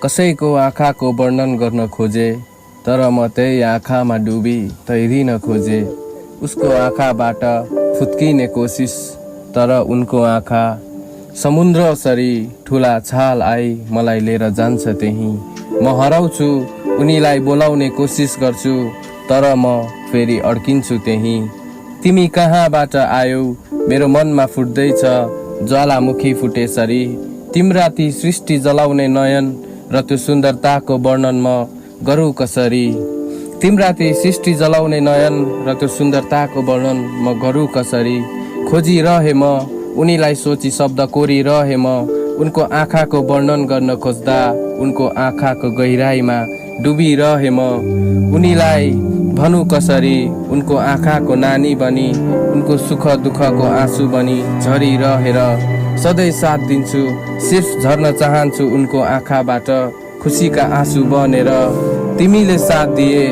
कसैको आँखाको वर्णन गर्न खोजे, तर म त्यही आँखामा डुबी तैरिन खोजे। उसको आँखाबाट फुत्किने कोसिस, तर उनको आँखा समुद्रसरी ठुला छाल आई मलाई लिएर जान्छ त्यहीँ। म हराउँछु, उनीलाई बोलाउने कोसिस गर्छु, तर म फेरि अड्किन्छु त्यहीँ। तिमी कहाँबाट आयौ, मेरो मनमा फुट्दैछ ज्वालामुखी फुटेसरी। तिम्रा ती सृष्टि जलाउने नयन र त्यो सुन्दरताको वर्णन म गरौँ कसरी। तिम्रा ती सृष्टि जलाउने नयन र त्यो सुन्दरताको वर्णन म गरौँ कसरी। खोजिरहे म उनीलाई, सोची शब्द कोरिरहे म उनको आँखाको वर्णन गर्न खोज्दा, उनको आँखाको गहिराईमा डुबिरहे म। उनीलाई भनौँ कसरी, उनको आँखाको नानी बनी, उनको सुख दुःखको आँसु बनी झरिरहेर सधैँ साथ दिन्छु। सिर्फ झर्न चाहन्छु उनको आँखाबाट खुसीका आँसु बनेर। तिमीले साथ दिए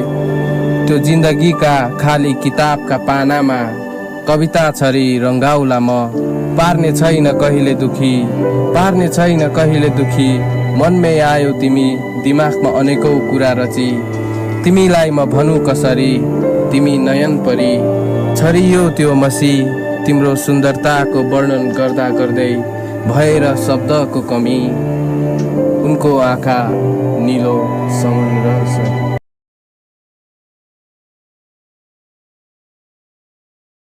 त्यो जिन्दगीका खाली किताबका पानामा, कविता छरी रङ्गाउला म। पार्ने छैन कहिले दुखी, पार्ने छैन कहिले दुखी। मनमै आयो तिमी, दिमागमा अनेकौँ कुरा रची। तिमीलाई म भनौँ कसरी, तिमी नयन परी। छरियो त्यो मसी, तिम्रो सुन्दरताको वर्णन गर्दा गर्दै भएर शब्दको कमी। उनको आँखा निलो समुद्र